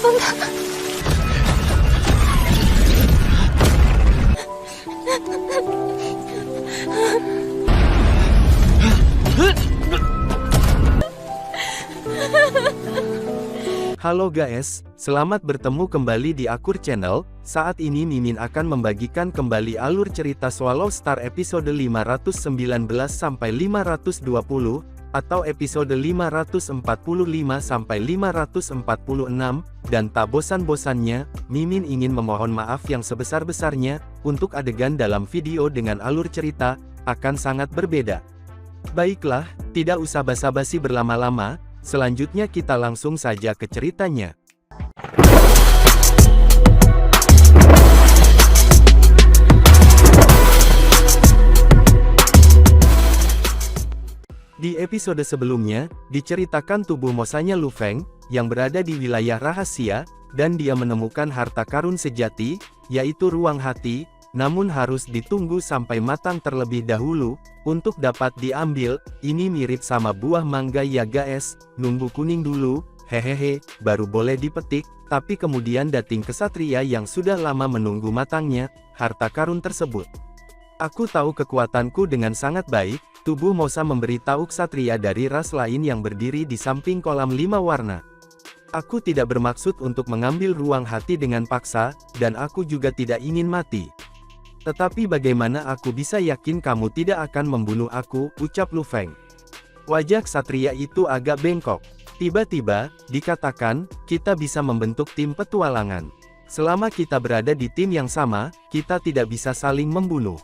Bunda. Halo guys, selamat bertemu kembali di Akur Channel. Saat ini Mimin akan membagikan kembali alur cerita Swallow Star episode 519 sampai 520 atau episode 545 sampai 546 dan tak bosan-bosannya, Mimin ingin memohon maaf yang sebesar-besarnya untuk adegan dalam video dengan alur cerita akan sangat berbeda. Baiklah, tidak usah basa-basi berlama-lama. Selanjutnya kita langsung saja ke ceritanya. Di episode sebelumnya, diceritakan tubuh Mosanya Lu Feng, yang berada di wilayah rahasia, dan dia menemukan harta karun sejati, yaitu ruang hati, namun harus ditunggu sampai matang terlebih dahulu, untuk dapat diambil. Ini mirip sama buah mangga ya guys, nunggu kuning dulu, hehehe, baru boleh dipetik, tapi kemudian datang kesatria yang sudah lama menunggu matangnya, harta karun tersebut. Aku tahu kekuatanku dengan sangat baik, tubuh Mosa memberitahu ksatria dari ras lain yang berdiri di samping kolam 5 warna. Aku tidak bermaksud untuk mengambil ruang hati dengan paksa, dan aku juga tidak ingin mati. Tetapi bagaimana aku bisa yakin kamu tidak akan membunuh aku, ucap Lu Feng. Wajah ksatria itu agak bengkok. Tiba-tiba, dikatakan, kita bisa membentuk tim petualangan. Selama kita berada di tim yang sama, kita tidak bisa saling membunuh.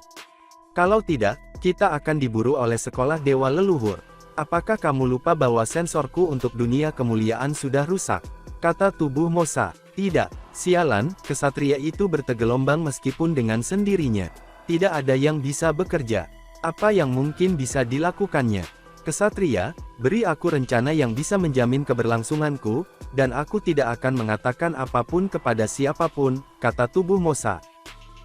Kalau tidak, kita akan diburu oleh sekolah dewa leluhur. Apakah kamu lupa bahwa sensorku untuk dunia kemuliaan sudah rusak? Kata tubuh Mosa. Tidak, sialan, kesatria itu bertegelombang meskipun dengan sendirinya. Tidak ada yang bisa bekerja. Apa yang mungkin bisa dilakukannya? Kesatria, beri aku rencana yang bisa menjamin keberlangsunganku, dan aku tidak akan mengatakan apapun kepada siapapun, kata tubuh Mosa.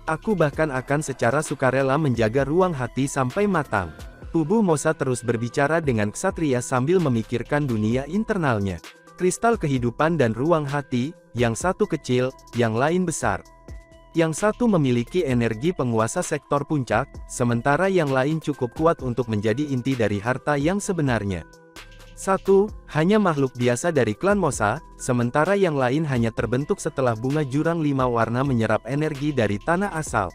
Aku bahkan akan secara sukarela menjaga ruang hati sampai matang. Tubuh Mosa terus berbicara dengan ksatria sambil memikirkan dunia internalnya. Kristal kehidupan dan ruang hati, yang satu kecil, yang lain besar. Yang satu memiliki energi penguasa sektor puncak, sementara yang lain cukup kuat untuk menjadi inti dari harta yang sebenarnya. Satu, hanya makhluk biasa dari klan Mosa, sementara yang lain hanya terbentuk setelah bunga jurang 5 warna menyerap energi dari tanah asal.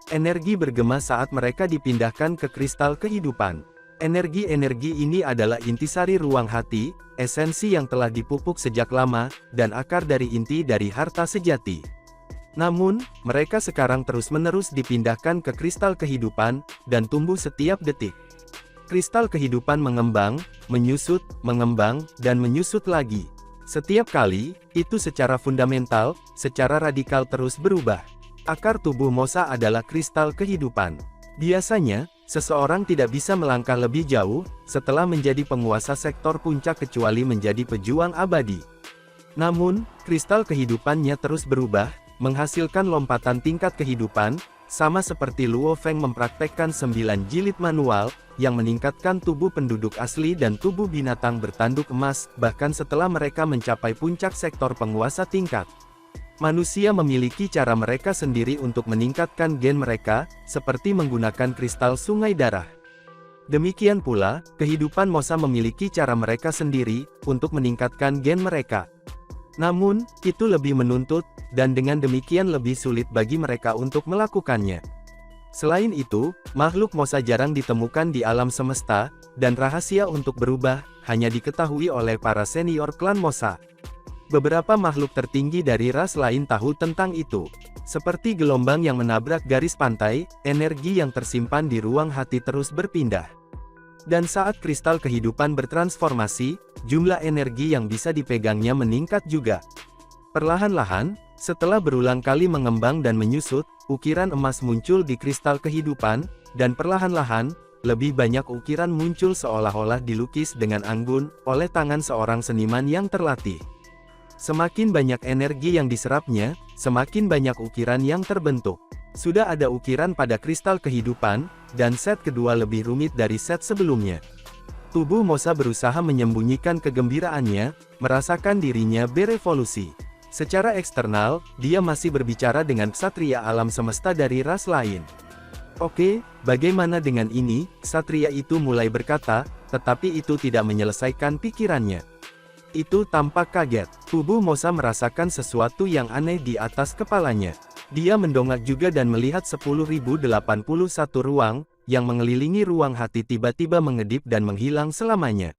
Energi bergema saat mereka dipindahkan ke kristal kehidupan. Energi-energi ini adalah intisari ruang hati, esensi yang telah dipupuk sejak lama, dan akar dari inti dari harta sejati. Namun, mereka sekarang terus-menerus dipindahkan ke kristal kehidupan, dan tumbuh setiap detik. Kristal kehidupan mengembang, mengembang, dan menyusut lagi. Setiap kali, itu secara fundamental, secara radikal terus berubah. Akar tubuh Mosa adalah kristal kehidupan. Biasanya, seseorang tidak bisa melangkah lebih jauh, setelah menjadi penguasa sektor puncak kecuali menjadi pejuang abadi. Namun, kristal kehidupannya terus berubah, menghasilkan lompatan tingkat kehidupan, sama seperti Luo Feng mempraktekkan 9 jilid manual, yang meningkatkan tubuh penduduk asli dan tubuh binatang bertanduk emas, bahkan setelah mereka mencapai puncak sektor penguasa tingkat. Manusia memiliki cara mereka sendiri untuk meningkatkan gen mereka, seperti menggunakan kristal sungai darah. Demikian pula, kehidupan Mosa memiliki cara mereka sendiri, untuk meningkatkan gen mereka. Namun, itu lebih menuntut, dan dengan demikian lebih sulit bagi mereka untuk melakukannya. Selain itu, makhluk Mosa jarang ditemukan di alam semesta, dan rahasia untuk berubah, hanya diketahui oleh para senior klan Mosa. Beberapa makhluk tertinggi dari ras lain tahu tentang itu. Seperti gelombang yang menabrak garis pantai, energi yang tersimpan di ruang hati terus berpindah. Dan saat kristal kehidupan bertransformasi, jumlah energi yang bisa dipegangnya meningkat juga. Perlahan-lahan, setelah berulang kali mengembang dan menyusut, ukiran emas muncul di kristal kehidupan, dan perlahan-lahan, lebih banyak ukiran muncul seolah-olah dilukis dengan anggun, oleh tangan seorang seniman yang terlatih. Semakin banyak energi yang diserapnya, semakin banyak ukiran yang terbentuk. Sudah ada ukiran pada kristal kehidupan, dan set kedua lebih rumit dari set sebelumnya. Tubuh Mosa berusaha menyembunyikan kegembiraannya, merasakan dirinya berevolusi. Secara eksternal, dia masih berbicara dengan ksatria alam semesta dari ras lain. Oke, bagaimana dengan ini? Ksatria itu mulai berkata, tetapi itu tidak menyelesaikan pikirannya. Itu tampak kaget. Tubuh Mosa merasakan sesuatu yang aneh di atas kepalanya. Dia mendongak juga dan melihat 10.081 ruang, yang mengelilingi ruang hati tiba-tiba mengedip dan menghilang selamanya.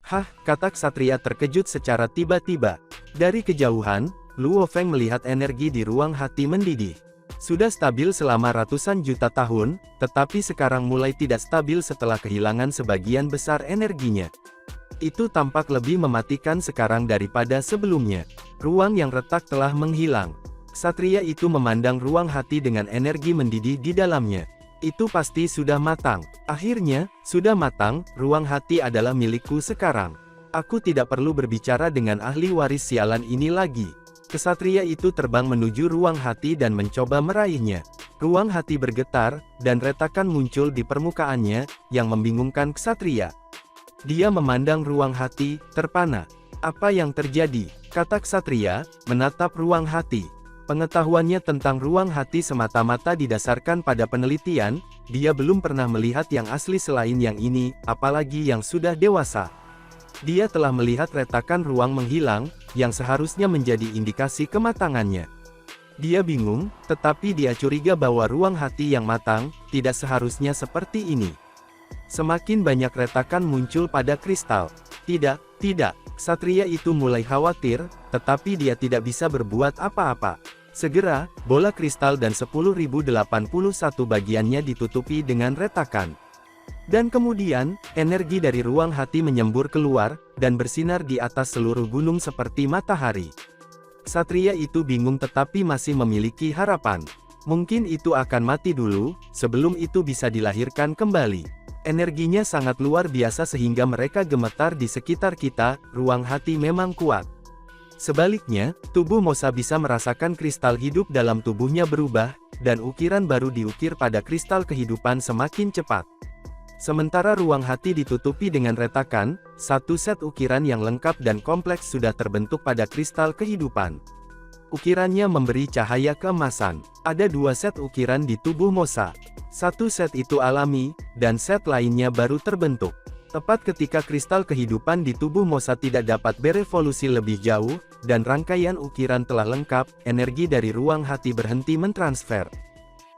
Hah, kata ksatria terkejut secara tiba-tiba. Dari kejauhan, Luo Feng melihat energi di ruang hati mendidih. Sudah stabil selama ratusan juta tahun, tetapi sekarang mulai tidak stabil setelah kehilangan sebagian besar energinya. Itu tampak lebih mematikan sekarang daripada sebelumnya. Ruang yang retak telah menghilang. Ksatria itu memandang ruang hati dengan energi mendidih di dalamnya. Itu pasti sudah matang. Akhirnya, sudah matang, ruang hati adalah milikku sekarang. Aku tidak perlu berbicara dengan ahli waris sialan ini lagi. Ksatria itu terbang menuju ruang hati dan mencoba meraihnya. Ruang hati bergetar, dan retakan muncul di permukaannya, yang membingungkan ksatria. Dia memandang ruang hati, terpana. Apa yang terjadi? Kata ksatria, menatap ruang hati. Pengetahuannya tentang ruang hati semata-mata didasarkan pada penelitian, dia belum pernah melihat yang asli selain yang ini, apalagi yang sudah dewasa. Dia telah melihat retakan ruang menghilang, yang seharusnya menjadi indikasi kematangannya. Dia bingung, tetapi dia curiga bahwa ruang hati yang matang, tidak seharusnya seperti ini. Semakin banyak retakan muncul pada kristal. Tidak, ksatria itu mulai khawatir, tetapi dia tidak bisa berbuat apa-apa. Segera, bola kristal dan 10.081 bagiannya ditutupi dengan retakan. Dan kemudian, energi dari ruang hati menyembur keluar, dan bersinar di atas seluruh gunung seperti matahari. Ksatria itu bingung tetapi masih memiliki harapan. Mungkin itu akan mati dulu, sebelum itu bisa dilahirkan kembali. Energinya sangat luar biasa sehingga mereka gemetar di sekitar kita, ruang hati memang kuat. Sebaliknya, tubuh Mosa bisa merasakan kristal hidup dalam tubuhnya berubah, dan ukiran baru diukir pada kristal kehidupan semakin cepat. Sementara ruang hati ditutupi dengan retakan, satu set ukiran yang lengkap dan kompleks sudah terbentuk pada kristal kehidupan. Ukirannya memberi cahaya keemasan. Ada dua set ukiran di tubuh Mosa. Satu set itu alami, dan set lainnya baru terbentuk. Tepat ketika kristal kehidupan di tubuh Mosa tidak dapat berevolusi lebih jauh, dan rangkaian ukiran telah lengkap, energi dari ruang hati berhenti mentransfer.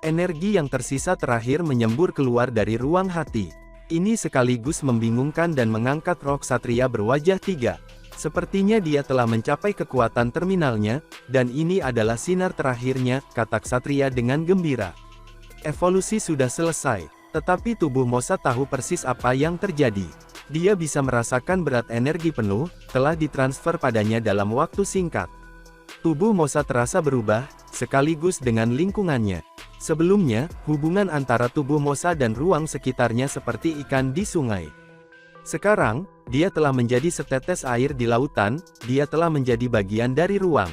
Energi yang tersisa terakhir menyembur keluar dari ruang hati. Ini sekaligus membingungkan dan mengangkat roh ksatria berwajah tiga. Sepertinya dia telah mencapai kekuatan terminalnya, dan ini adalah sinar terakhirnya, kata ksatria dengan gembira. Evolusi sudah selesai, tetapi tubuh Mosa tahu persis apa yang terjadi. Dia bisa merasakan berat energi penuh, telah ditransfer padanya dalam waktu singkat. Tubuh Mosa terasa berubah, sekaligus dengan lingkungannya. Sebelumnya, hubungan antara tubuh Mosa dan ruang sekitarnya seperti ikan di sungai. Sekarang, dia telah menjadi setetes air di lautan, dia telah menjadi bagian dari ruang.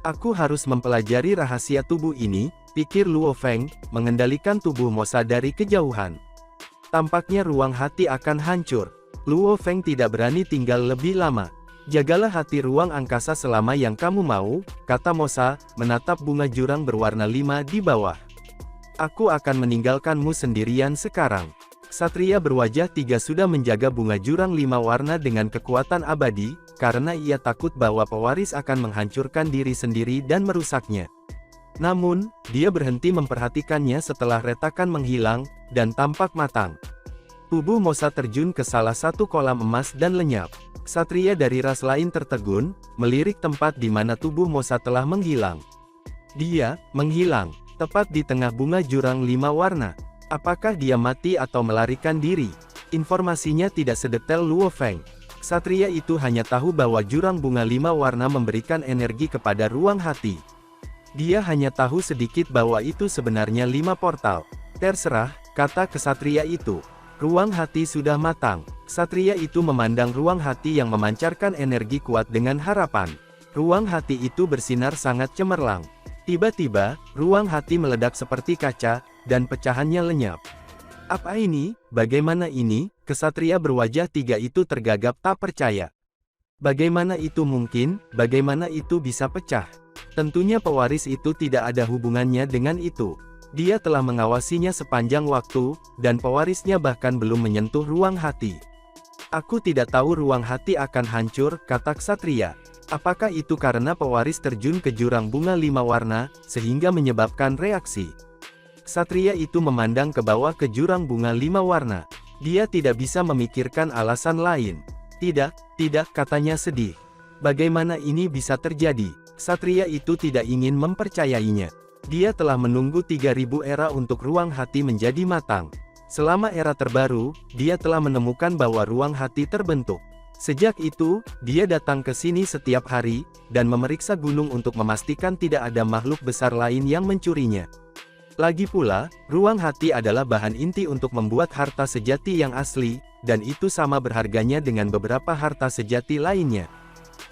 Aku harus mempelajari rahasia tubuh ini, pikir Luo Feng, mengendalikan tubuh Mosa dari kejauhan. Tampaknya ruang hati akan hancur. Luo Feng tidak berani tinggal lebih lama. Jagalah hati ruang angkasa selama yang kamu mau, kata Mosa, menatap bunga jurang berwarna 5 di bawah. Aku akan meninggalkanmu sendirian sekarang. Ksatria berwajah tiga sudah menjaga bunga jurang 5 warna dengan kekuatan abadi, karena ia takut bahwa pewaris akan menghancurkan diri sendiri dan merusaknya. Namun, dia berhenti memperhatikannya setelah retakan menghilang, dan tampak matang. Tubuh Mosa terjun ke salah satu kolam emas dan lenyap. Ksatria dari ras lain tertegun, melirik tempat di mana tubuh Mosa telah menghilang. Dia menghilang tepat di tengah bunga jurang 5 warna. Apakah dia mati atau melarikan diri? Informasinya tidak sedetail Luo Feng. Ksatria itu hanya tahu bahwa jurang bunga 5 warna memberikan energi kepada ruang hati. Dia hanya tahu sedikit bahwa itu sebenarnya 5 portal. Terserah, kata ksatria itu. Ruang hati sudah matang. Ksatria itu memandang ruang hati yang memancarkan energi kuat dengan harapan. Ruang hati itu bersinar sangat cemerlang. Tiba-tiba, ruang hati meledak seperti kaca, dan pecahannya lenyap. Apa ini? Bagaimana ini? Ksatria berwajah 3 itu tergagap tak percaya. Bagaimana itu mungkin? Bagaimana itu bisa pecah? Tentunya pewaris itu tidak ada hubungannya dengan itu. Dia telah mengawasinya sepanjang waktu, dan pewarisnya bahkan belum menyentuh ruang hati. Aku tidak tahu ruang hati akan hancur, kata ksatria. Apakah itu karena pewaris terjun ke jurang bunga 5 warna, sehingga menyebabkan reaksi? Ksatria itu memandang ke bawah ke jurang bunga 5 warna. Dia tidak bisa memikirkan alasan lain. Tidak, katanya sedih. Bagaimana ini bisa terjadi? Ksatria itu tidak ingin mempercayainya. Dia telah menunggu 3000 era untuk ruang hati menjadi matang. Selama era terbaru, dia telah menemukan bahwa ruang hati terbentuk. Sejak itu, dia datang ke sini setiap hari, dan memeriksa gunung untuk memastikan tidak ada makhluk besar lain yang mencurinya. Lagi pula, ruang hati adalah bahan inti untuk membuat harta sejati yang asli, dan itu sama berharganya dengan beberapa harta sejati lainnya.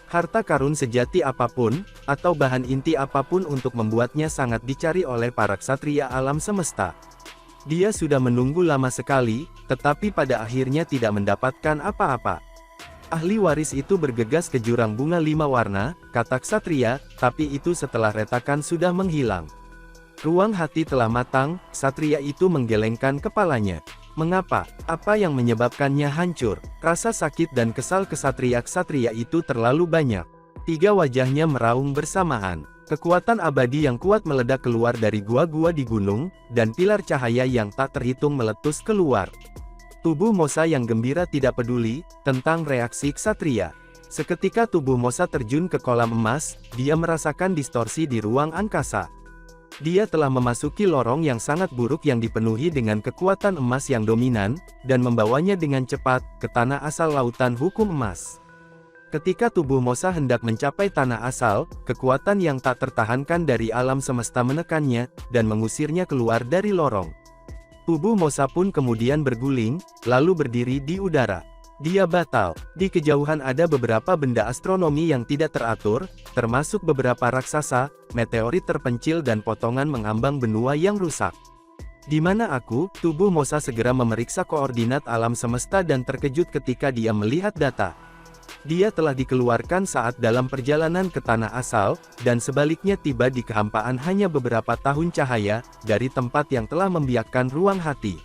Harta karun sejati apapun, atau bahan inti apapun untuk membuatnya sangat dicari oleh para ksatria alam semesta. Dia sudah menunggu lama sekali, tetapi pada akhirnya tidak mendapatkan apa-apa. Ahli waris itu bergegas ke jurang bunga 5 warna, kata ksatria, tapi itu setelah retakan sudah menghilang. Ruang hati telah matang, ksatria itu menggelengkan kepalanya. Mengapa? Apa yang menyebabkannya hancur? Rasa sakit dan kesal ksatria-ksatria itu terlalu banyak. 3 wajahnya meraung bersamaan. Kekuatan abadi yang kuat meledak keluar dari gua-gua di gunung, dan pilar cahaya yang tak terhitung meletus keluar. Tubuh Mosa yang gembira tidak peduli tentang reaksi ksatria. Seketika tubuh Mosa terjun ke kolam emas, dia merasakan distorsi di ruang angkasa. Dia telah memasuki lorong yang sangat buruk yang dipenuhi dengan kekuatan emas yang dominan, dan membawanya dengan cepat ke tanah asal lautan hukum emas. Ketika tubuh Mosa hendak mencapai tanah asal, kekuatan yang tak tertahankan dari alam semesta menekannya, dan mengusirnya keluar dari lorong. Tubuh Mosa pun kemudian berguling, lalu berdiri di udara. Dia batal. Di kejauhan ada beberapa benda astronomi yang tidak teratur, termasuk beberapa raksasa, meteorit terpencil dan potongan mengambang benua yang rusak. Di mana aku? Tubuh Mosa segera memeriksa koordinat alam semesta dan terkejut ketika dia melihat data. Dia telah dikeluarkan saat dalam perjalanan ke tanah asal, dan sebaliknya tiba di kehampaan hanya beberapa tahun cahaya, dari tempat yang telah membiakkan ruang hati.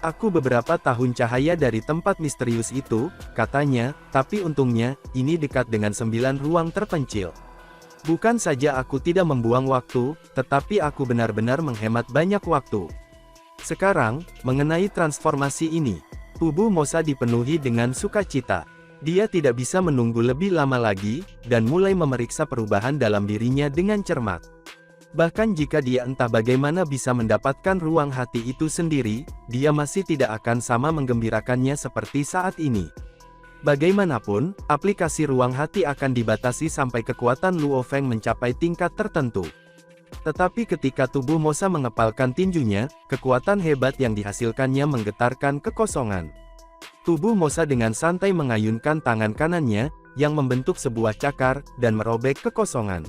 Aku beberapa tahun cahaya dari tempat misterius itu, katanya, tapi untungnya, ini dekat dengan 9 ruang terpencil. Bukan saja aku tidak membuang waktu, tetapi aku benar-benar menghemat banyak waktu. Sekarang, mengenai transformasi ini, tubuh Mosa dipenuhi dengan sukacita. Dia tidak bisa menunggu lebih lama lagi, dan mulai memeriksa perubahan dalam dirinya dengan cermat. Bahkan jika dia entah bagaimana bisa mendapatkan ruang hati itu sendiri, dia masih tidak akan sama menggembirakannya seperti saat ini. Bagaimanapun, aplikasi ruang hati akan dibatasi sampai kekuatan Luo Feng mencapai tingkat tertentu. Tetapi ketika tubuh Mosa mengepalkan tinjunya, kekuatan hebat yang dihasilkannya menggetarkan kekosongan. Tubuh Mosa dengan santai mengayunkan tangan kanannya, yang membentuk sebuah cakar, dan merobek kekosongan.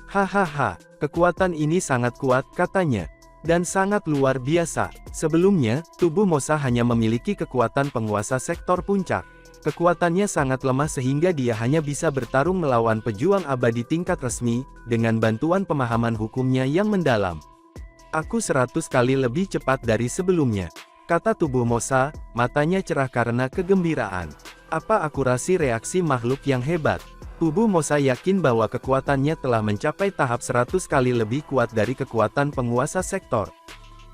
Hahaha, kekuatan ini sangat kuat, katanya. Dan sangat luar biasa. Sebelumnya, tubuh Mosa hanya memiliki kekuatan penguasa sektor puncak. Kekuatannya sangat lemah sehingga dia hanya bisa bertarung melawan pejuang abadi tingkat resmi, dengan bantuan pemahaman hukumnya yang mendalam. Aku 100 kali lebih cepat dari sebelumnya, kata tubuh Mosa, matanya cerah karena kegembiraan. Apa akurasi reaksi makhluk yang hebat? Tubuh Mosa yakin bahwa kekuatannya telah mencapai tahap 100 kali lebih kuat dari kekuatan penguasa sektor.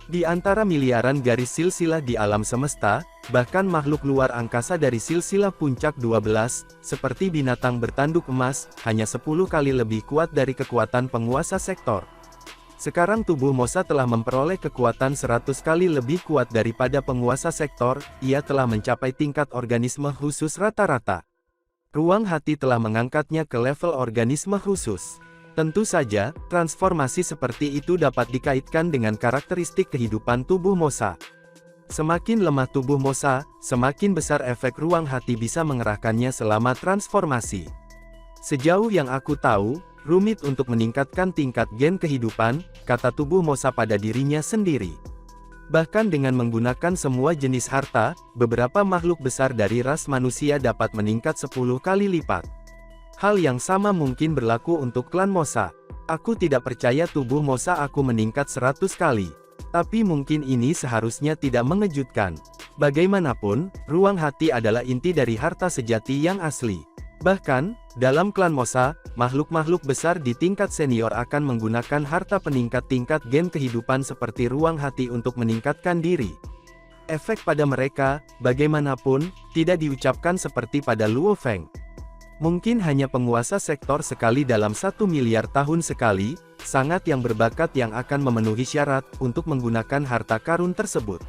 Di antara miliaran garis silsilah di alam semesta, bahkan makhluk luar angkasa dari silsilah puncak 12, seperti binatang bertanduk emas, hanya 10 kali lebih kuat dari kekuatan penguasa sektor. Sekarang tubuh Mosa telah memperoleh kekuatan 100 kali lebih kuat daripada penguasa sektor, ia telah mencapai tingkat organisme khusus rata-rata. Ruang hati telah mengangkatnya ke level organisme khusus. Tentu saja, transformasi seperti itu dapat dikaitkan dengan karakteristik kehidupan tubuh Mosa. Semakin lemah tubuh Mosa, semakin besar efek ruang hati bisa mengerahkannya selama transformasi. Sejauh yang aku tahu, rumit untuk meningkatkan tingkat gen kehidupan, kata tubuh Mosa pada dirinya sendiri. Bahkan dengan menggunakan semua jenis harta, beberapa makhluk besar dari ras manusia dapat meningkat 10 kali lipat. Hal yang sama mungkin berlaku untuk klan Mosa. Aku tidak percaya tubuh Mosa aku meningkat 100 kali. Tapi mungkin ini seharusnya tidak mengejutkan. Bagaimanapun, ruang hati adalah inti dari harta sejati yang asli. Bahkan, dalam klan Mosa, makhluk-makhluk besar di tingkat senior akan menggunakan harta peningkat tingkat gen kehidupan seperti ruang hati untuk meningkatkan diri. Efek pada mereka, bagaimanapun, tidak diucapkan seperti pada Luo Feng. Mungkin hanya penguasa sektor sekali dalam 1 miliar tahun sekali, sangat yang berbakat yang akan memenuhi syarat untuk menggunakan harta karun tersebut.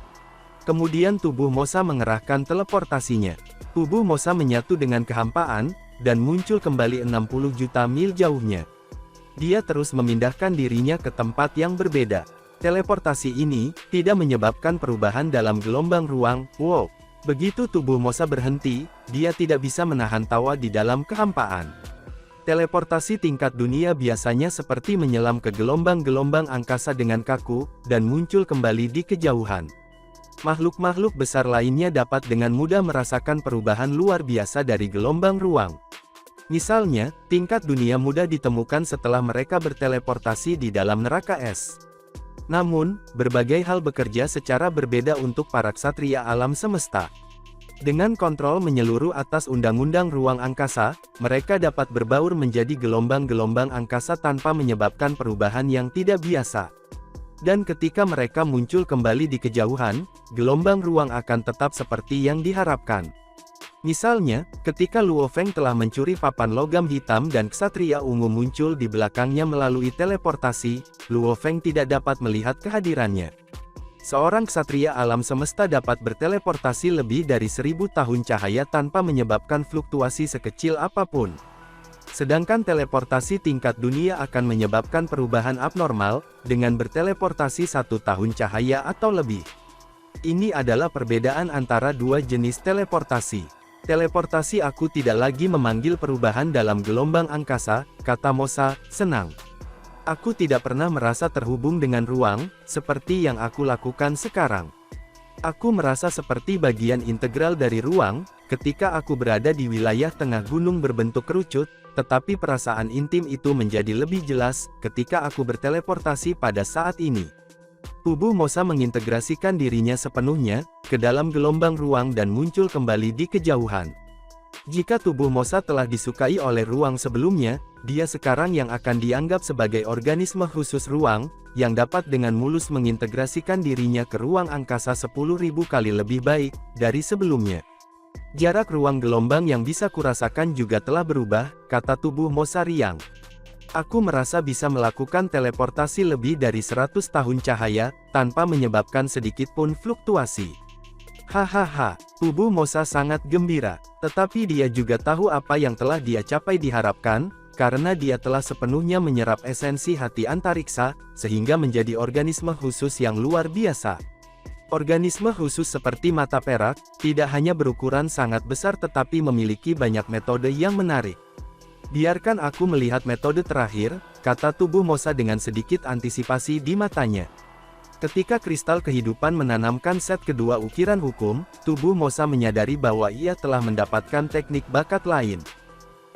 Kemudian tubuh Mosa mengerahkan teleportasinya. Tubuh Mosa menyatu dengan kehampaan, dan muncul kembali 60 juta mil jauhnya. Dia terus memindahkan dirinya ke tempat yang berbeda. Teleportasi ini, tidak menyebabkan perubahan dalam gelombang ruang. Wow! Begitu tubuh Mosa berhenti, dia tidak bisa menahan tawa di dalam kehampaan. Teleportasi tingkat dunia biasanya seperti menyelam ke gelombang-gelombang angkasa dengan kaku, dan muncul kembali di kejauhan. Makhluk-makhluk besar lainnya dapat dengan mudah merasakan perubahan luar biasa dari gelombang ruang. Misalnya, tingkat dunia mudah ditemukan setelah mereka berteleportasi di dalam neraka es. Namun, berbagai hal bekerja secara berbeda untuk para ksatria alam semesta. Dengan kontrol menyeluruh atas undang-undang ruang angkasa, mereka dapat berbaur menjadi gelombang-gelombang angkasa tanpa menyebabkan perubahan yang tidak biasa. Dan ketika mereka muncul kembali di kejauhan, gelombang ruang akan tetap seperti yang diharapkan. Misalnya, ketika Luo Feng telah mencuri papan logam hitam dan ksatria ungu muncul di belakangnya melalui teleportasi, Luo Feng tidak dapat melihat kehadirannya. Seorang ksatria alam semesta dapat berteleportasi lebih dari 1000 tahun cahaya tanpa menyebabkan fluktuasi sekecil apapun. Sedangkan teleportasi tingkat dunia akan menyebabkan perubahan abnormal, dengan berteleportasi 1 tahun cahaya atau lebih. Ini adalah perbedaan antara dua jenis teleportasi. Teleportasi aku tidak lagi memanggil perubahan dalam gelombang angkasa, kata Mosa, senang. Aku tidak pernah merasa terhubung dengan ruang, seperti yang aku lakukan sekarang. Aku merasa seperti bagian integral dari ruang, ketika aku berada di wilayah tengah gunung berbentuk kerucut, tetapi perasaan intim itu menjadi lebih jelas, ketika aku berteleportasi pada saat ini. Tubuh Mosa mengintegrasikan dirinya sepenuhnya, ke dalam gelombang ruang dan muncul kembali di kejauhan. Jika tubuh Mosa telah disukai oleh ruang sebelumnya, dia sekarang yang akan dianggap sebagai organisme khusus ruang, yang dapat dengan mulus mengintegrasikan dirinya ke ruang angkasa 10.000 kali lebih baik, dari sebelumnya. Jarak ruang gelombang yang bisa kurasakan juga telah berubah, kata tubuh Mosa riang. Aku merasa bisa melakukan teleportasi lebih dari 100 tahun cahaya, tanpa menyebabkan sedikit pun fluktuasi. Hahaha, tubuh Mosa sangat gembira, tetapi dia juga tahu apa yang telah dia capai diharapkan, karena dia telah sepenuhnya menyerap esensi hati antariksa, sehingga menjadi organisme khusus yang luar biasa. Organisme khusus seperti mata perak, tidak hanya berukuran sangat besar tetapi memiliki banyak metode yang menarik. Biarkan aku melihat metode terakhir, kata tubuh Mosa dengan sedikit antisipasi di matanya. Ketika kristal kehidupan menanamkan set kedua ukiran hukum, tubuh Mosa menyadari bahwa ia telah mendapatkan teknik bakat lain.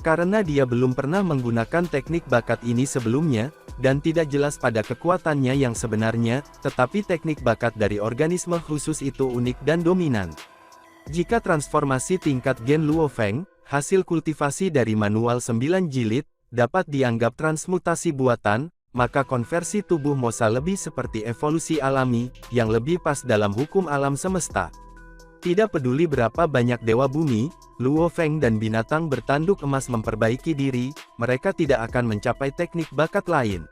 Karena dia belum pernah menggunakan teknik bakat ini sebelumnya, dan tidak jelas pada kekuatannya yang sebenarnya, tetapi teknik bakat dari organisme khusus itu unik dan dominan. Jika transformasi tingkat gen Luo Feng, hasil kultivasi dari manual 9 jilid, dapat dianggap transmutasi buatan, maka konversi tubuh Mosa lebih seperti evolusi alami, yang lebih pas dalam hukum alam semesta. Tidak peduli berapa banyak dewa bumi, Luo Feng dan binatang bertanduk emas memperbaiki diri, mereka tidak akan mencapai teknik bakat lain.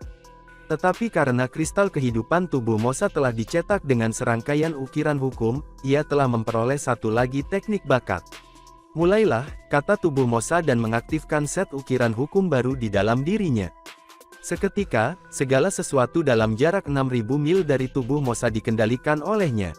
Tetapi karena kristal kehidupan tubuh Mosa telah dicetak dengan serangkaian ukiran hukum, ia telah memperoleh satu lagi teknik bakat. Mulailah, kata tubuh Mosa dan mengaktifkan set ukiran hukum baru di dalam dirinya. Seketika, segala sesuatu dalam jarak 6.000 mil dari tubuh Mosa dikendalikan olehnya.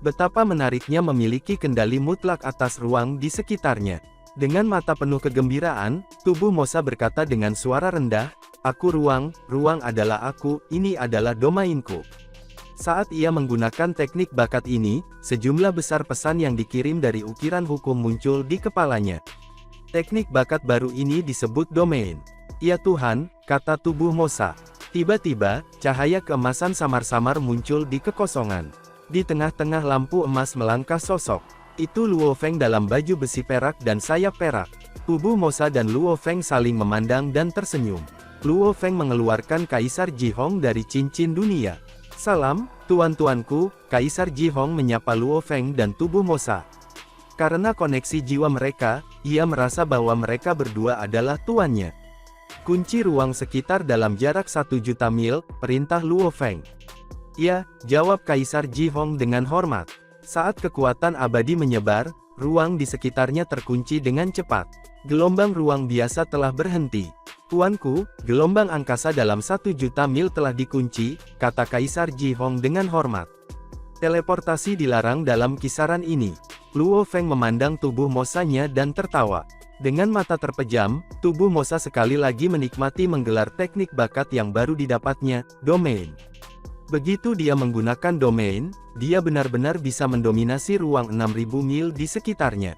Betapa menariknya memiliki kendali mutlak atas ruang di sekitarnya. Dengan mata penuh kegembiraan, tubuh Mosa berkata dengan suara rendah, "Aku ruang, ruang adalah aku, ini adalah domainku." Saat ia menggunakan teknik bakat ini, sejumlah besar pesan yang dikirim dari ukiran hukum muncul di kepalanya. Teknik bakat baru ini disebut domain. "Ya Tuhan," kata tubuh Mosa. Tiba-tiba, cahaya keemasan samar-samar muncul di kekosongan. Di tengah-tengah lampu emas melangkah sosok. Itu Luo Feng dalam baju besi perak dan sayap perak. Tubuh Mosa dan Luo Feng saling memandang dan tersenyum. Luo Feng mengeluarkan Kaisar Jihong dari cincin dunia. "Salam, tuan-tuanku," Kaisar Jihong menyapa Luo Feng dan tubuh Mosa. Karena koneksi jiwa mereka, ia merasa bahwa mereka berdua adalah tuannya. "Kunci ruang sekitar dalam jarak 1 juta mil," perintah Luo Feng. "Ya," jawab Kaisar Jihong dengan hormat. Saat kekuatan abadi menyebar, ruang di sekitarnya terkunci dengan cepat. Gelombang ruang biasa telah berhenti. "Tuanku, gelombang angkasa dalam 1 juta mil telah dikunci," kata Kaisar Jihong dengan hormat. "Teleportasi dilarang dalam kisaran ini." Luo Feng memandang tubuh Mosanya dan tertawa. Dengan mata terpejam, tubuh Mosa sekali lagi menikmati menggelar teknik bakat yang baru didapatnya, domain. Begitu dia menggunakan domain, dia benar-benar bisa mendominasi ruang 6.000 mil di sekitarnya.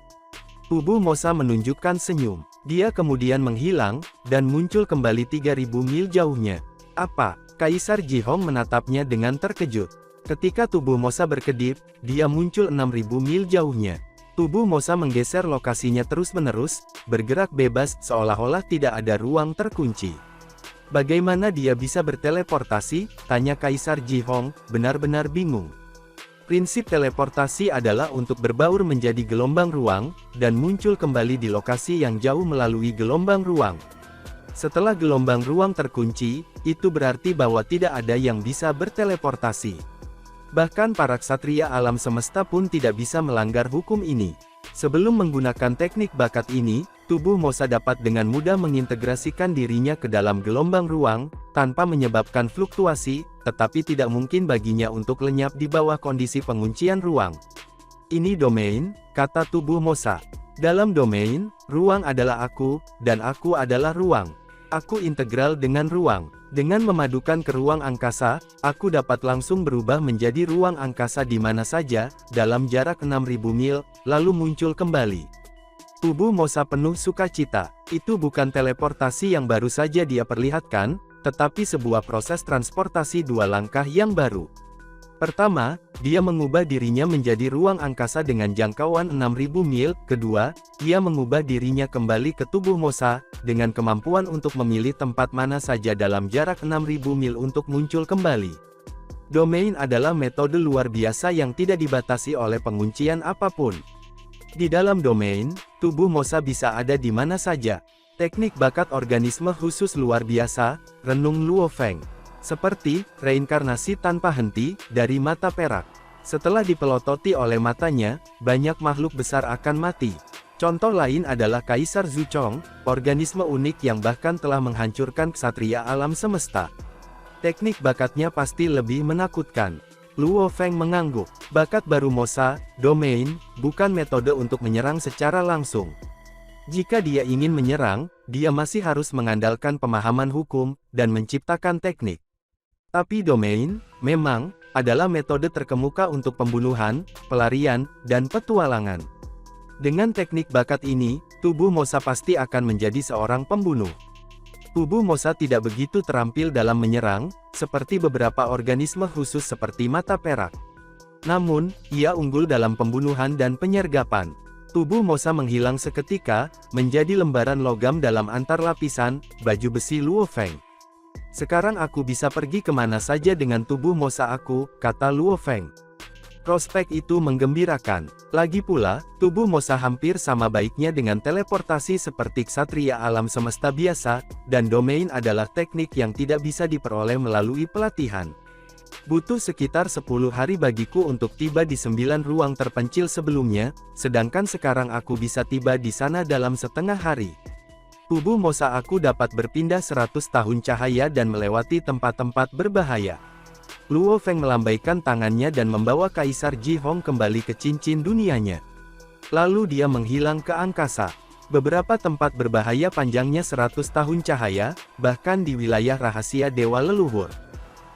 Tubuh Mosa menunjukkan senyum. Dia kemudian menghilang, dan muncul kembali 3.000 mil jauhnya. "Apa?" Kaisar Jihong menatapnya dengan terkejut. Ketika tubuh Mosa berkedip, dia muncul 6.000 mil jauhnya. Tubuh Mosa menggeser lokasinya terus-menerus, bergerak bebas, seolah-olah tidak ada ruang terkunci. "Bagaimana dia bisa berteleportasi?" tanya Kaisar Jihong, benar-benar bingung. Prinsip teleportasi adalah untuk berbaur menjadi gelombang ruang, dan muncul kembali di lokasi yang jauh melalui gelombang ruang. Setelah gelombang ruang terkunci, itu berarti bahwa tidak ada yang bisa berteleportasi. Bahkan para ksatria alam semesta pun tidak bisa melanggar hukum ini. Sebelum menggunakan teknik bakat ini, tubuh Mosa dapat dengan mudah mengintegrasikan dirinya ke dalam gelombang ruang, tanpa menyebabkan fluktuasi, tetapi tidak mungkin baginya untuk lenyap di bawah kondisi penguncian ruang. "Ini domain," kata tubuh Mosa. "Dalam domain, ruang adalah aku, dan aku adalah ruang. Aku integral dengan ruang. Dengan memadukan ke ruang angkasa, aku dapat langsung berubah menjadi ruang angkasa di mana saja, dalam jarak 6.000 mil, lalu muncul kembali." Tubuh Mosa penuh sukacita. Itu bukan teleportasi yang baru saja dia perlihatkan, tetapi sebuah proses transportasi dua langkah yang baru. Pertama, dia mengubah dirinya menjadi ruang angkasa dengan jangkauan 6.000 mil. Kedua, ia mengubah dirinya kembali ke tubuh Mosa, dengan kemampuan untuk memilih tempat mana saja dalam jarak 6.000 mil untuk muncul kembali. Domain adalah metode luar biasa yang tidak dibatasi oleh penguncian apapun. Di dalam domain, tubuh Mosa bisa ada di mana saja. Teknik bakat organisme khusus luar biasa, renung Luo Feng. Seperti reinkarnasi tanpa henti dari mata perak. Setelah dipelototi oleh matanya, banyak makhluk besar akan mati. Contoh lain adalah Kaisar Zuchong, organisme unik yang bahkan telah menghancurkan ksatria alam semesta. Teknik bakatnya pasti lebih menakutkan. Luo Feng mengangguk. Bakat baru Mosa, domain, bukan metode untuk menyerang secara langsung. Jika dia ingin menyerang, dia masih harus mengandalkan pemahaman hukum, dan menciptakan teknik. Tapi domain, memang, adalah metode terkemuka untuk pembunuhan, pelarian, dan petualangan. Dengan teknik bakat ini, tubuh Mosa pasti akan menjadi seorang pembunuh. Tubuh Mosa tidak begitu terampil dalam menyerang, seperti beberapa organisme khusus seperti mata perak. Namun, ia unggul dalam pembunuhan dan penyergapan. Tubuh Mosa menghilang seketika, menjadi lembaran logam dalam antar lapisan, baju besi Luo Feng. "Sekarang aku bisa pergi kemana saja dengan tubuh Mosa aku," kata Luo Feng. Prospek itu menggembirakan. Lagi pula, tubuh Mosa hampir sama baiknya dengan teleportasi seperti ksatria alam semesta biasa, dan domain adalah teknik yang tidak bisa diperoleh melalui pelatihan. Butuh sekitar 10 hari bagiku untuk tiba di 9 ruang terpencil sebelumnya, sedangkan sekarang aku bisa tiba di sana dalam setengah hari. Tubuh Mosa aku dapat berpindah 100 tahun cahaya dan melewati tempat-tempat berbahaya. Luo Feng melambaikan tangannya dan membawa Kaisar Ji Hong kembali ke cincin dunianya. Lalu dia menghilang ke angkasa. Beberapa tempat berbahaya panjangnya 100 tahun cahaya, bahkan di wilayah rahasia Dewa Leluhur.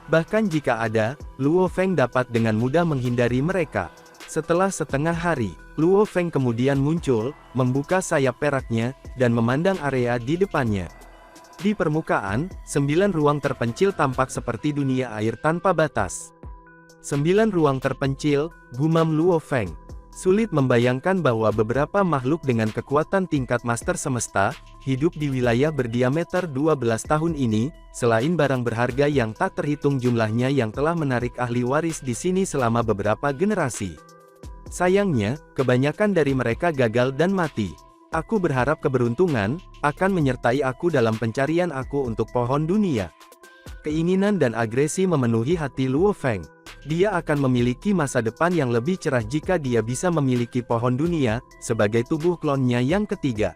Bahkan jika ada, Luo Feng dapat dengan mudah menghindari mereka. Setelah setengah hari, Luo Feng kemudian muncul, membuka sayap peraknya, dan memandang area di depannya. Di permukaan, 9 ruang terpencil tampak seperti dunia air tanpa batas. 9 ruang terpencil, gumam Luo Feng. Sulit membayangkan bahwa beberapa makhluk dengan kekuatan tingkat master semesta, hidup di wilayah berdiameter 12 tahun ini, selain barang berharga yang tak terhitung jumlahnya yang telah menarik ahli waris di sini selama beberapa generasi. Sayangnya, kebanyakan dari mereka gagal dan mati. Aku berharap keberuntungan akan menyertai aku dalam pencarian aku untuk pohon dunia. Keinginan dan agresi memenuhi hati Luo Feng. Dia akan memiliki masa depan yang lebih cerah jika dia bisa memiliki pohon dunia, sebagai tubuh klonnya yang ketiga.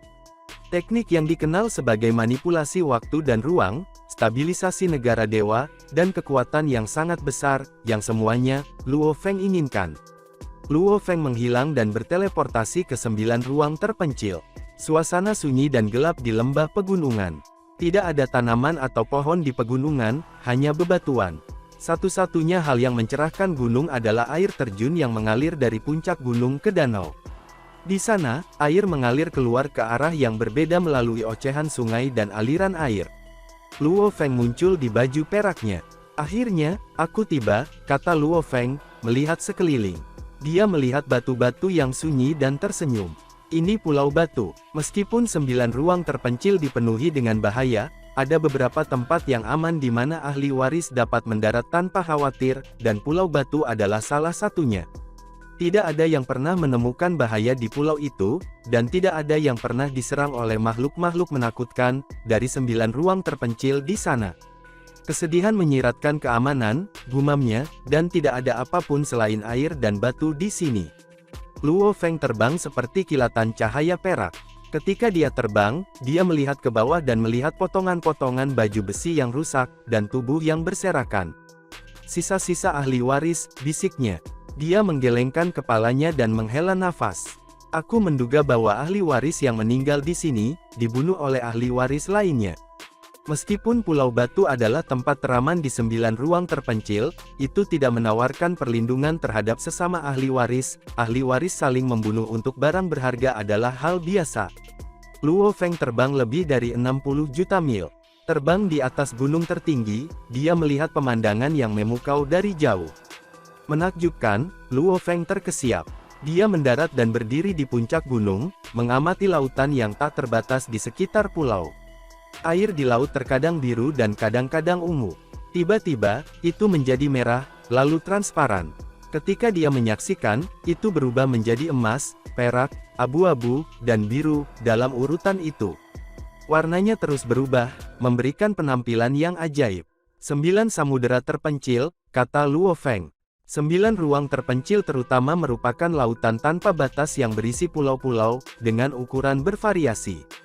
Teknik yang dikenal sebagai manipulasi waktu dan ruang, stabilisasi negara dewa, dan kekuatan yang sangat besar, yang semuanya, Luo Feng inginkan. Luo Feng menghilang dan berteleportasi ke 9 ruang terpencil. Suasana sunyi dan gelap di lembah pegunungan. Tidak ada tanaman atau pohon di pegunungan, hanya bebatuan. Satu-satunya hal yang mencerahkan gunung adalah air terjun yang mengalir dari puncak gunung ke danau. Di sana, air mengalir keluar ke arah yang berbeda melalui ocehan sungai dan aliran air. Luo Feng muncul di baju peraknya. Akhirnya, aku tiba, kata Luo Feng, melihat sekeliling. Dia melihat batu-batu yang sunyi dan tersenyum. Ini Pulau Batu. Meskipun 9 ruang terpencil dipenuhi dengan bahaya, ada beberapa tempat yang aman di mana ahli waris dapat mendarat tanpa khawatir, dan Pulau Batu adalah salah satunya. Tidak ada yang pernah menemukan bahaya di pulau itu, dan tidak ada yang pernah diserang oleh makhluk-makhluk menakutkan, dari 9 ruang terpencil di sana. Kesedihan menyiratkan keamanan, gumamnya, dan tidak ada apapun selain air dan batu di sini. Luo Feng terbang seperti kilatan cahaya perak. Ketika dia terbang, dia melihat ke bawah dan melihat potongan-potongan baju besi yang rusak, dan tubuh yang berserakan. Sisa-sisa ahli waris, bisiknya. Dia menggelengkan kepalanya dan menghela nafas. Aku menduga bahwa ahli waris yang meninggal di sini, dibunuh oleh ahli waris lainnya. Meskipun Pulau Batu adalah tempat teraman di 9 ruang terpencil, itu tidak menawarkan perlindungan terhadap sesama ahli waris saling membunuh untuk barang berharga adalah hal biasa. Luo Feng terbang lebih dari 60 juta mil. Terbang di atas gunung tertinggi, dia melihat pemandangan yang memukau dari jauh. Menakjubkan, Luo Feng terkesiap. Dia mendarat dan berdiri di puncak gunung, mengamati lautan yang tak terbatas di sekitar pulau. Air di laut terkadang biru dan kadang-kadang ungu. Tiba-tiba, itu menjadi merah, lalu transparan. Ketika dia menyaksikan, itu berubah menjadi emas, perak, abu-abu, dan biru, dalam urutan itu. Warnanya terus berubah, memberikan penampilan yang ajaib. 9 samudera terpencil, kata Luo Feng. 9 ruang terpencil terutama merupakan lautan tanpa batas yang berisi pulau-pulau, dengan ukuran bervariasi.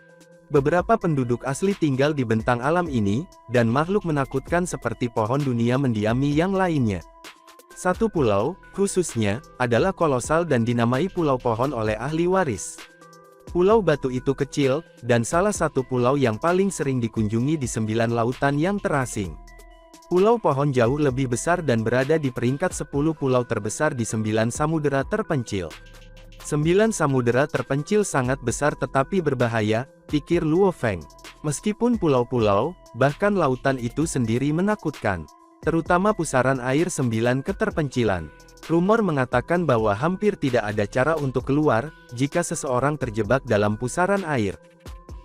Beberapa penduduk asli tinggal di bentang alam ini, dan makhluk menakutkan seperti pohon dunia mendiami yang lainnya. Satu pulau, khususnya, adalah kolosal dan dinamai Pulau Pohon oleh ahli waris. Pulau Batu itu kecil, dan salah satu pulau yang paling sering dikunjungi di 9 lautan yang terasing. Pulau Pohon jauh lebih besar dan berada di peringkat 10 pulau terbesar di 9 samudera terpencil. 9 samudera terpencil sangat besar tetapi berbahaya, pikir Luo Feng. Meskipun pulau-pulau, bahkan lautan itu sendiri menakutkan. Terutama pusaran air 9 keterpencilan. Rumor mengatakan bahwa hampir tidak ada cara untuk keluar, jika seseorang terjebak dalam pusaran air.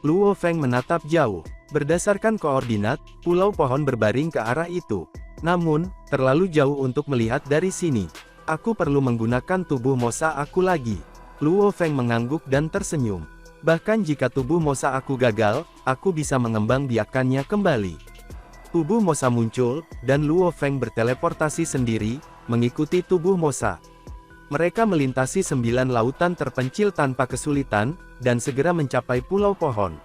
Luo Feng menatap jauh. Berdasarkan koordinat, Pulau Pohon berbaring ke arah itu. Namun, terlalu jauh untuk melihat dari sini. Aku perlu menggunakan tubuh Mosa aku lagi. Luo Feng mengangguk dan tersenyum. Bahkan jika tubuh Mosa aku gagal, aku bisa mengembangbiakannya kembali. Tubuh Mosa muncul, dan Luo Feng berteleportasi sendiri, mengikuti tubuh Mosa. Mereka melintasi 9 lautan terpencil tanpa kesulitan, dan segera mencapai Pulau Pohon.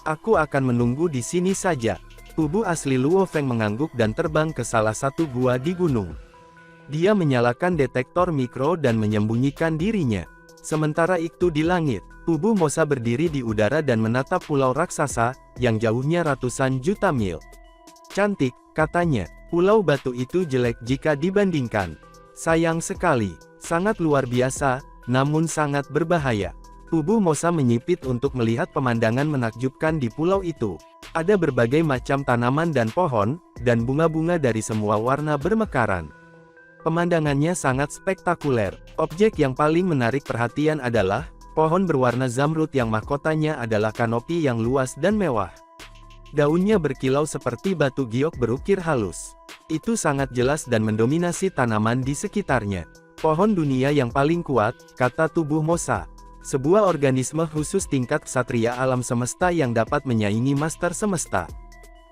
Aku akan menunggu di sini saja. Tubuh asli Luo Feng mengangguk dan terbang ke salah satu gua di gunung. Dia menyalakan detektor mikro dan menyembunyikan dirinya. Sementara itu di langit, tubuh Mosa berdiri di udara dan menatap pulau raksasa, yang jauhnya ratusan juta mil. Cantik, katanya. Pulau batu itu jelek jika dibandingkan. Sayang sekali. Sangat luar biasa, namun sangat berbahaya. Tubuh Mosa menyipit untuk melihat pemandangan menakjubkan di pulau itu. Ada berbagai macam tanaman dan pohon, dan bunga-bunga dari semua warna bermekaran. Pemandangannya sangat spektakuler. Objek yang paling menarik perhatian adalah pohon berwarna zamrud yang mahkotanya adalah kanopi yang luas dan mewah. Daunnya berkilau seperti batu giok berukir halus. Itu sangat jelas dan mendominasi tanaman di sekitarnya. Pohon dunia yang paling kuat, kata tubuh Mosa. Sebuah organisme khusus tingkat ksatria alam semesta yang dapat menyaingi master semesta.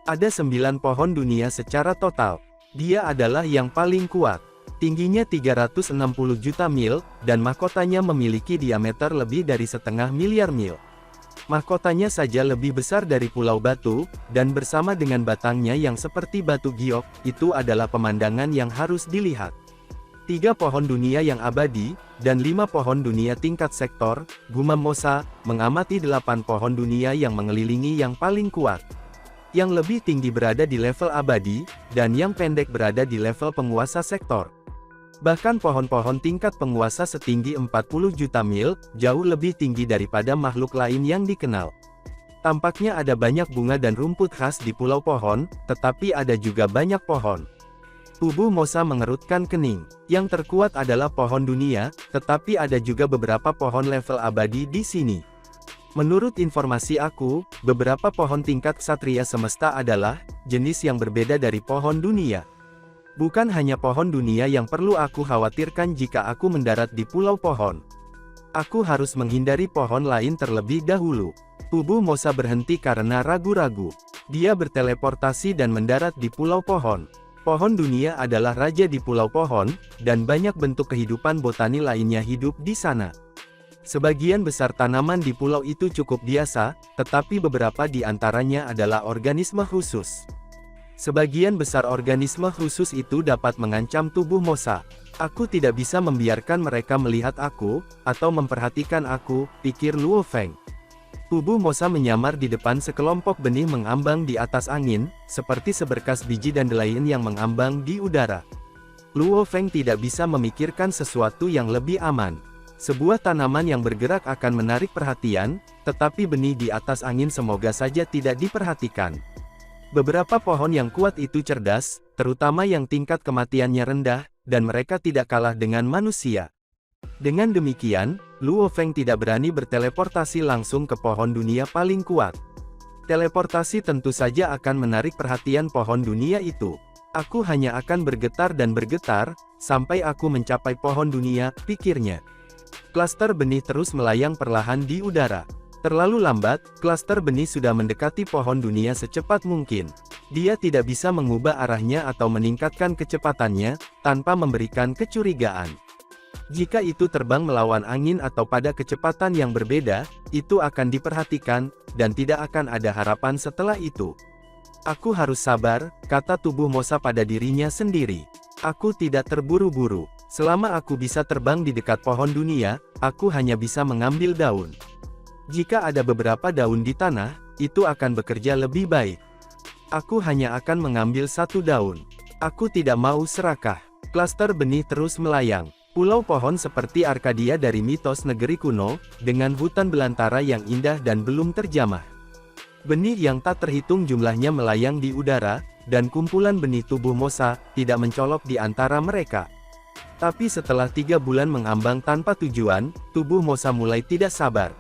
Ada 9 pohon dunia secara total. Dia adalah yang paling kuat. Tingginya 360 juta mil, dan mahkotanya memiliki diameter lebih dari 1,5 miliar mil. Mahkotanya saja lebih besar dari pulau batu, dan bersama dengan batangnya yang seperti batu giok, itu adalah pemandangan yang harus dilihat. 3 pohon dunia yang abadi, dan 5 pohon dunia tingkat sektor, gumam Mosa, mengamati 8 pohon dunia yang mengelilingi yang paling kuat. Yang lebih tinggi berada di level abadi, dan yang pendek berada di level penguasa sektor. Bahkan pohon-pohon tingkat penguasa setinggi 40 juta mil, jauh lebih tinggi daripada makhluk lain yang dikenal. Tampaknya ada banyak bunga dan rumput khas di pulau pohon, tetapi ada juga banyak pohon. Tubuh Mosa mengerutkan kening. Yang terkuat adalah pohon dunia, tetapi ada juga beberapa pohon level abadi di sini. Menurut informasi aku, beberapa pohon tingkat ksatria semesta adalah jenis yang berbeda dari pohon dunia. Bukan hanya pohon dunia yang perlu aku khawatirkan jika aku mendarat di pulau pohon. Aku harus menghindari pohon lain terlebih dahulu. Tubuh Mosa berhenti karena ragu-ragu. Dia berteleportasi dan mendarat di pulau pohon. Pohon dunia adalah raja di pulau pohon, dan banyak bentuk kehidupan botani lainnya hidup di sana. Sebagian besar tanaman di pulau itu cukup biasa, tetapi beberapa di antaranya adalah organisme khusus. Sebagian besar organisme khusus itu dapat mengancam tubuh Mosa. Aku tidak bisa membiarkan mereka melihat aku, atau memperhatikan aku, pikir Luo Feng. Tubuh Mosa menyamar di depan sekelompok benih mengambang di atas angin, seperti seberkas biji dandelion yang mengambang di udara. Luo Feng tidak bisa memikirkan sesuatu yang lebih aman. Sebuah tanaman yang bergerak akan menarik perhatian, tetapi benih di atas angin semoga saja tidak diperhatikan. Beberapa pohon yang kuat itu cerdas, terutama yang tingkat kematiannya rendah, dan mereka tidak kalah dengan manusia. Dengan demikian, Luo Feng tidak berani berteleportasi langsung ke pohon dunia paling kuat. Teleportasi tentu saja akan menarik perhatian pohon dunia itu. Aku hanya akan bergetar dan bergetar, sampai aku mencapai pohon dunia, pikirnya. Klaster benih terus melayang perlahan di udara. Terlalu lambat, klaster benih sudah mendekati pohon dunia secepat mungkin. Dia tidak bisa mengubah arahnya atau meningkatkan kecepatannya, tanpa memberikan kecurigaan. Jika itu terbang melawan angin atau pada kecepatan yang berbeda, itu akan diperhatikan, dan tidak akan ada harapan setelah itu. Aku harus sabar, kata tubuh Mosa pada dirinya sendiri. Aku tidak terburu-buru. Selama aku bisa terbang di dekat pohon dunia, aku hanya bisa mengambil daun. Jika ada beberapa daun di tanah, itu akan bekerja lebih baik. Aku hanya akan mengambil 1 daun. Aku tidak mau serakah. Klaster benih terus melayang. Pulau pohon seperti Arkadia dari mitos negeri kuno, dengan hutan belantara yang indah dan belum terjamah. Benih yang tak terhitung jumlahnya melayang di udara, dan kumpulan benih tubuh Mosa tidak mencolok di antara mereka. Tapi setelah 3 bulan mengambang tanpa tujuan, tubuh Mosa mulai tidak sabar.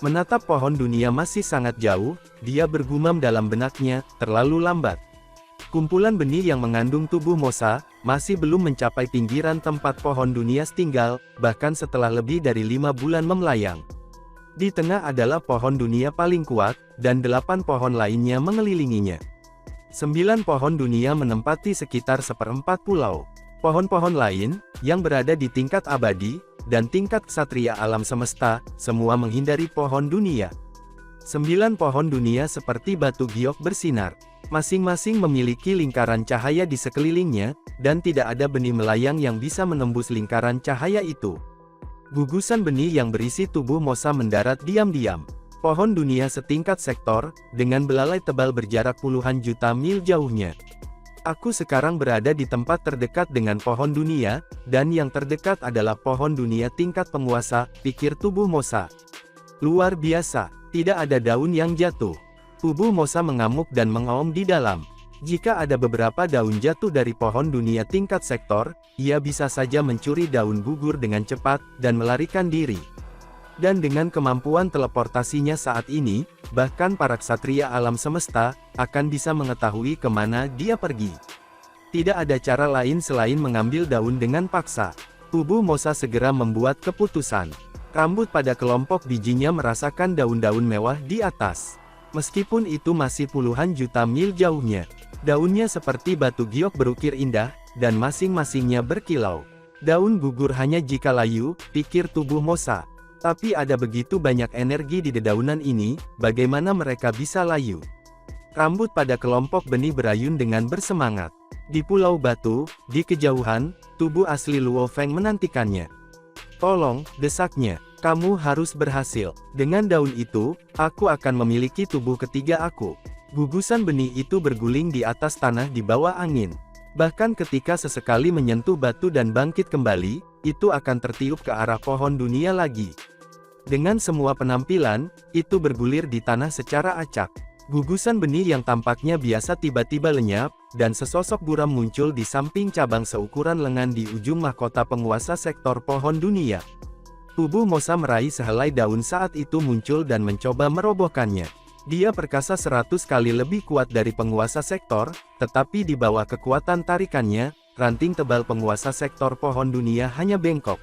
Menatap pohon dunia masih sangat jauh, dia bergumam dalam benaknya, terlalu lambat. Kumpulan benih yang mengandung tubuh Mosa, masih belum mencapai pinggiran tempat pohon dunia tinggal, bahkan setelah lebih dari 5 bulan memelayang. Di tengah adalah pohon dunia paling kuat, dan 8 pohon lainnya mengelilinginya. 9 pohon dunia menempati sekitar seperempat pulau. Pohon-pohon lain, yang berada di tingkat abadi, dan tingkat ksatria alam semesta, semua menghindari pohon dunia. 9 pohon dunia seperti batu giok bersinar. Masing-masing memiliki lingkaran cahaya di sekelilingnya, dan tidak ada benih melayang yang bisa menembus lingkaran cahaya itu. Gugusan benih yang berisi tubuh Mosa mendarat diam-diam. Pohon dunia setingkat sektor, dengan belalai tebal berjarak puluhan juta mil jauhnya. Aku sekarang berada di tempat terdekat dengan pohon dunia, dan yang terdekat adalah pohon dunia tingkat penguasa, pikir tubuh Mosa. Luar biasa, tidak ada daun yang jatuh. Tubuh Mosa mengamuk dan mengaum di dalam. Jika ada beberapa daun jatuh dari pohon dunia tingkat sektor, ia bisa saja mencuri daun gugur dengan cepat, dan melarikan diri. Dan dengan kemampuan teleportasinya saat ini, bahkan para ksatria alam semesta, akan bisa mengetahui kemana dia pergi. Tidak ada cara lain selain mengambil daun dengan paksa. Tubuh Mosa segera membuat keputusan. Rambut pada kelompok bijinya merasakan daun-daun mewah di atas. Meskipun itu masih puluhan juta mil jauhnya. Daunnya seperti batu giok berukir indah, dan masing-masingnya berkilau. Daun gugur hanya jika layu, pikir tubuh Mosa. Tapi ada begitu banyak energi di dedaunan ini, bagaimana mereka bisa layu? Rambut pada kelompok benih berayun dengan bersemangat. Di pulau batu, di kejauhan, tubuh asli Luo Feng menantikannya. Tolong, desaknya. Kamu harus berhasil. Dengan daun itu, aku akan memiliki tubuh ketiga aku. Gugusan benih itu berguling di atas tanah di bawah angin. Bahkan ketika sesekali menyentuh batu dan bangkit kembali, itu akan tertiup ke arah pohon dunia lagi. Dengan semua penampilan, itu bergulir di tanah secara acak. Gugusan benih yang tampaknya biasa tiba-tiba lenyap, dan sesosok buram muncul di samping cabang seukuran lengan di ujung mahkota penguasa sektor pohon dunia. Tubuh Mosa meraih sehelai daun saat itu muncul dan mencoba merobohkannya. Dia perkasa 100 kali lebih kuat dari penguasa sektor, tetapi di bawah kekuatan tarikannya, ranting tebal penguasa sektor pohon dunia hanya bengkok.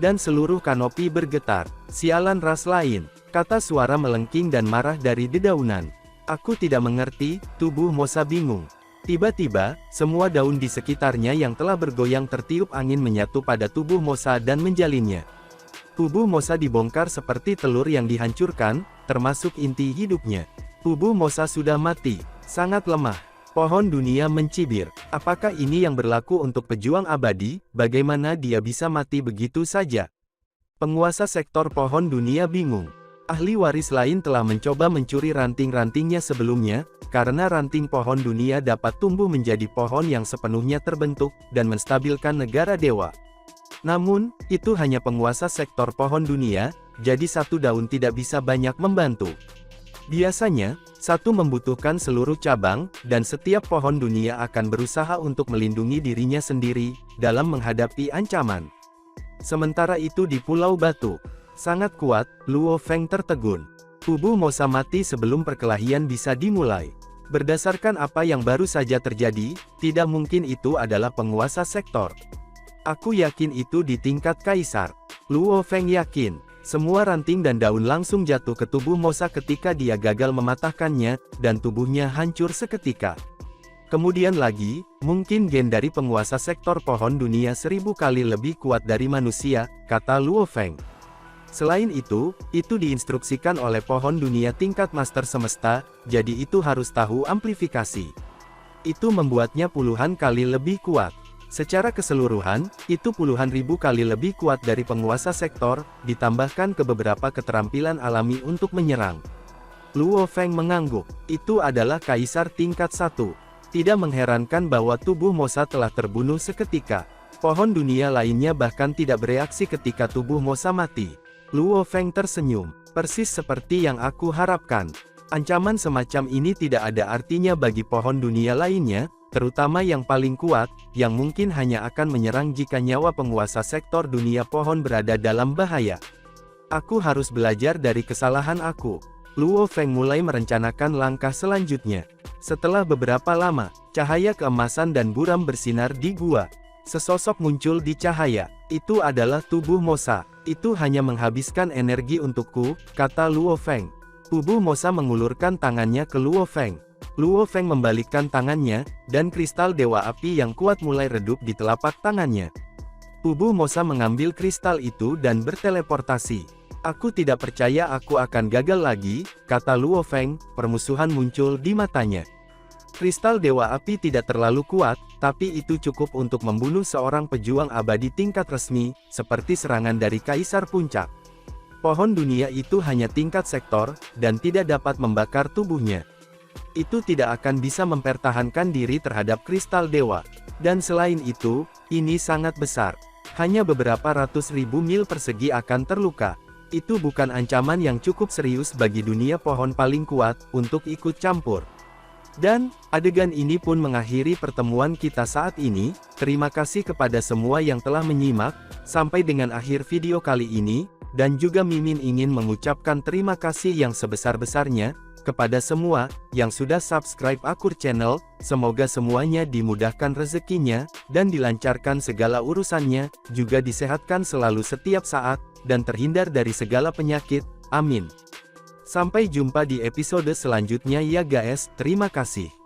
Dan seluruh kanopi bergetar. Sialan ras lain, kata suara melengking dan marah dari dedaunan. Aku tidak mengerti, tubuh Mosa bingung. Tiba-tiba, semua daun di sekitarnya yang telah bergoyang tertiup angin menyatu pada tubuh Mosa dan menjalinnya. Tubuh Mosa dibongkar seperti telur yang dihancurkan, termasuk inti hidupnya. Tubuh Mosa sudah mati, sangat lemah. Pohon dunia mencibir. Apakah ini yang berlaku untuk pejuang abadi? Bagaimana dia bisa mati begitu saja? Penguasa sektor pohon dunia bingung. Ahli waris lain telah mencoba mencuri ranting-rantingnya sebelumnya, karena ranting pohon dunia dapat tumbuh menjadi pohon yang sepenuhnya terbentuk, dan menstabilkan negara dewa. Namun, itu hanya penguasa sektor pohon dunia, jadi satu daun tidak bisa banyak membantu. Biasanya, satu membutuhkan seluruh cabang, dan setiap pohon dunia akan berusaha untuk melindungi dirinya sendiri, dalam menghadapi ancaman. Sementara itu di Pulau Batu, sangat kuat, Luo Feng tertegun. Tubuh Mosa mati sebelum perkelahian bisa dimulai. Berdasarkan apa yang baru saja terjadi, tidak mungkin itu adalah penguasa sektor. Aku yakin itu di tingkat kaisar. Luo Feng yakin, semua ranting dan daun langsung jatuh ke tubuh Mosa ketika dia gagal mematahkannya, dan tubuhnya hancur seketika. Kemudian lagi, mungkin gen dari penguasa sektor pohon dunia 1000 kali lebih kuat dari manusia, kata Luo Feng. Selain itu diinstruksikan oleh pohon dunia tingkat master semesta, jadi itu harus tahu amplifikasi. Itu membuatnya puluhan kali lebih kuat. Secara keseluruhan, itu puluhan ribu kali lebih kuat dari penguasa sektor, ditambahkan ke beberapa keterampilan alami untuk menyerang. Luo Feng mengangguk. Itu adalah kaisar tingkat 1. Tidak mengherankan bahwa tubuh Mosa telah terbunuh seketika. Pohon dunia lainnya bahkan tidak bereaksi ketika tubuh Mosa mati. Luo Feng tersenyum. Persis seperti yang aku harapkan. Ancaman semacam ini tidak ada artinya bagi pohon dunia lainnya, terutama yang paling kuat, yang mungkin hanya akan menyerang jika nyawa penguasa sektor dunia pohon berada dalam bahaya. Aku harus belajar dari kesalahan aku. Luo Feng mulai merencanakan langkah selanjutnya. Setelah beberapa lama, cahaya keemasan dan buram bersinar di gua. Sesosok muncul di cahaya. Itu adalah tubuh Mosa. Itu hanya menghabiskan energi untukku, kata Luo Feng. Tubuh Mosa mengulurkan tangannya ke Luo Feng. Luo Feng membalikkan tangannya, dan kristal Dewa Api yang kuat mulai redup di telapak tangannya. Tubuh Mosa mengambil kristal itu dan berteleportasi. Aku tidak percaya aku akan gagal lagi, kata Luo Feng, permusuhan muncul di matanya. Kristal Dewa Api tidak terlalu kuat, tapi itu cukup untuk membunuh seorang pejuang abadi tingkat resmi, seperti serangan dari Kaisar Puncak. Pohon dunia itu hanya tingkat sektor, dan tidak dapat membakar tubuhnya. Itu tidak akan bisa mempertahankan diri terhadap kristal dewa. Dan selain itu, ini sangat besar. Hanya beberapa ratus ribu mil persegi akan terluka. Itu bukan ancaman yang cukup serius bagi dunia pohon paling kuat untuk ikut campur. Dan, adegan ini pun mengakhiri pertemuan kita saat ini. Terima kasih kepada semua yang telah menyimak, sampai dengan akhir video kali ini, dan juga Mimin ingin mengucapkan terima kasih yang sebesar-besarnya, kepada semua, yang sudah subscribe Akur Channel. Semoga semuanya dimudahkan rezekinya, dan dilancarkan segala urusannya, juga disehatkan selalu setiap saat, dan terhindar dari segala penyakit, amin. Sampai jumpa di episode selanjutnya ya guys, terima kasih.